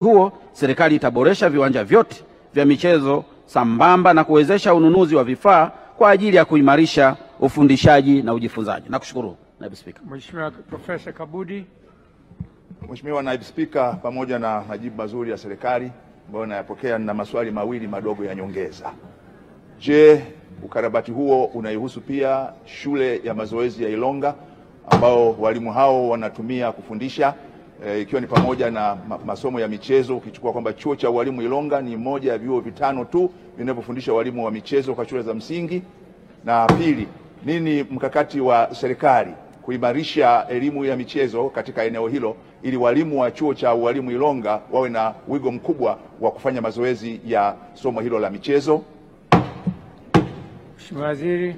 huo, serikali itaboresha viwanja vyote vya michezo sambamba na kuwezesha ununuzi wa vifaa kwa ajili ya kuimarisha ufundishaji na ujifunzaji. Nakushukuru, Naibu Spika. Mheshimiwa Profesa Kabudi. Mheshimiwa Naibu Spika, pamoja na majibu mazuri ya serikali ambayo nayapokea, na maswali mawili madogo ya nyongeza. Je, ukarabati huo unaihusu pia shule ya mazoezi ya Ilonga ambao walimu hao wanatumia kufundisha, ikiwa ni pamoja na masomo ya michezo, ukichukua kwamba chuo cha walimu Ilonga ni moja ya vyuo vitano tu vinavyofundisha walimu wa michezo kwa shule za msingi? Na pili, nini mkakati wa serikali kuimarisha elimu ya michezo katika eneo hilo ili walimu wa chuo cha walimu Ilonga wawe na wigo mkubwa wa kufanya mazoezi ya somo hilo la michezo? Mheshimiwa Waziri.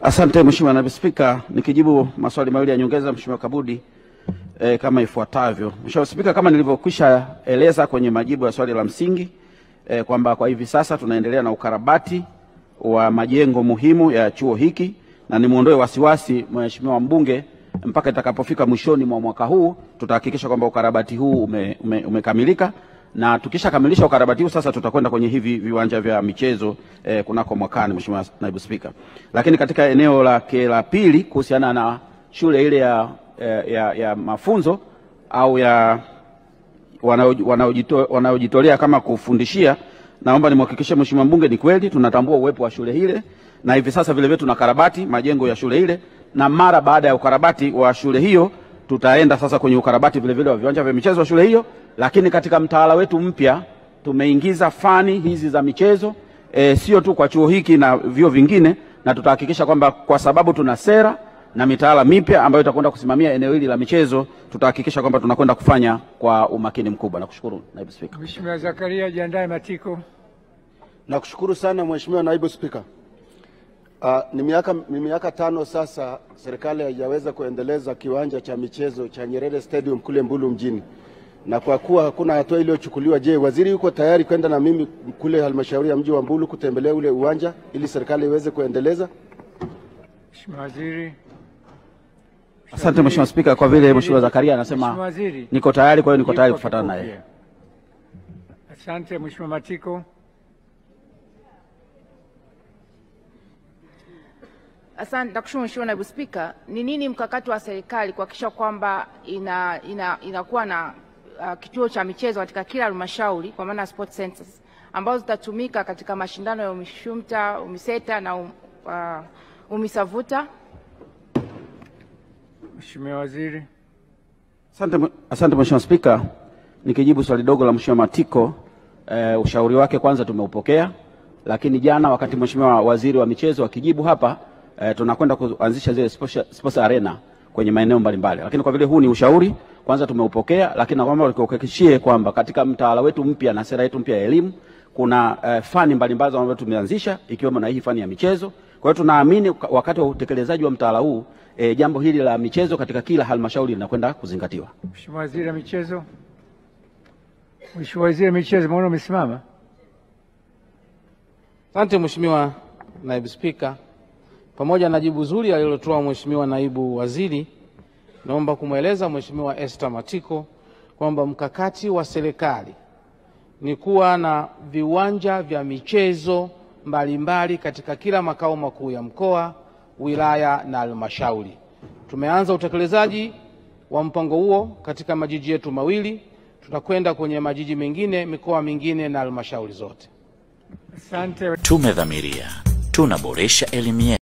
Asante Mheshimiwa Naibu Spika, nikijibu maswali mawili ya nyongeza Mheshimiwa Kabudi kama ifuatavyo. Mheshimiwa Spika, kama nilivyokwisha eleza kwenye majibu ya swali la msingi kwamba kwa hivi sasa tunaendelea na ukarabati wa majengo muhimu ya chuo hiki, na nimuondoe wasiwasi Mheshimiwa mbunge, mpaka itakapofika mwishoni mwa mwaka huu tutahakikisha kwamba ukarabati huu umekamilika, na tukishakamilisha ukarabati huu sasa tutakwenda kwenye hivi viwanja vya michezo kunako mwakani, Mheshimiwa Naibu Spika. Lakini katika eneo la pili kuhusiana na shule ile ya mafunzo au ya wanaojitolea kama kufundishia, naomba nimhakikishie Mheshimiwa mbunge ni kweli tunatambua uwepo wa shule ile, na hivi sasa vile vile tunakarabati majengo ya shule ile, na mara baada ya ukarabati wa shule hiyo tutaenda sasa kwenye ukarabati vile vile wa viwanja vya michezo wa shule hiyo. Lakini katika mtaala wetu mpya tumeingiza fani hizi za michezo sio tu kwa chuo hiki na vyuo vingine, na tutahakikisha kwamba kwa sababu tuna sera na mitaala mipya ambayo itakwenda kusimamia eneo hili la michezo, tutahakikisha kwamba tunakwenda kufanya kwa umakini mkubwa. Nakushukuru Naibu Spika. Mheshimiwa Zakaria Jiandae Matiko. Nakushukuru sana Mheshimiwa Naibu Spika. Ni miaka 5 sasa serikali haijaweza kuendeleza kiwanja cha michezo cha Nyerere Stadium kule Mbulu mjini. Na kwa kuwa hakuna hatua iliyochukuliwa, je, waziri yuko tayari kwenda na mimi kule halmashauri ya mji wa Mbulu kutembelea ule uwanja ili serikali iweze kuendeleza? Mheshimiwa Waziri. Asante Mheshimiwa Spika, kwa vile Mheshimiwa Zakaria anasema niko tayari, kwa hiyo niko tayari kufuatana naye. Asante Mheshimiwa Matiko. Asante, nakushukuru Mheshimiwa Naibu Spika. Ni nini mkakati wa serikali kuhakikisha kwamba inakuwa na kituo cha michezo katika kila halmashauri, kwa maana sport centers ambazo zitatumika katika mashindano ya UMISHUMTA, UMISETA na UMISAVUTA? Mheshimiwa Waziri. Asante Mheshimiwa Spika, nikijibu swali dogo la Mheshimiwa Matiko, ushauri wake kwanza tumeupokea, lakini jana wakati Mheshimiwa Waziri wa michezo akijibu hapa tunakwenda kuanzisha zile sports arena kwenye maeneo mbalimbali. Lakini kwa vile huu ni ushauri, kwanza tumeupokea, lakini naomba nikuhakikishie kwamba katika mtaala wetu mpya na sera yetu mpya ya elimu kuna fani mbalimbali ambazo tumeanzisha ikiwemo na hii fani ya michezo. Kwa hiyo tunaamini wakati wa utekelezaji wa mtaala huu jambo hili la michezo katika kila halmashauri linakwenda kuzingatiwa. Mheshimiwa Waziri wa Michezo. Mheshimiwa Waziri wa Michezo, mbona umesimama? Asante Mheshimiwa Naibu Spika. Pamoja na jibu zuri alilotoa Mheshimiwa Naibu Waziri, naomba kumweleza Mheshimiwa Esther Matiko kwamba mkakati wa serikali ni kuwa na viwanja vya michezo mbalimbali katika kila makao makuu ya mkoa, wilaya na halmashauri. Tumeanza utekelezaji wa mpango huo katika majiji yetu mawili, tutakwenda kwenye majiji mengine, mikoa mingine na halmashauri zote. Asante. Tumedhamiria tunaboresha elimu yetu.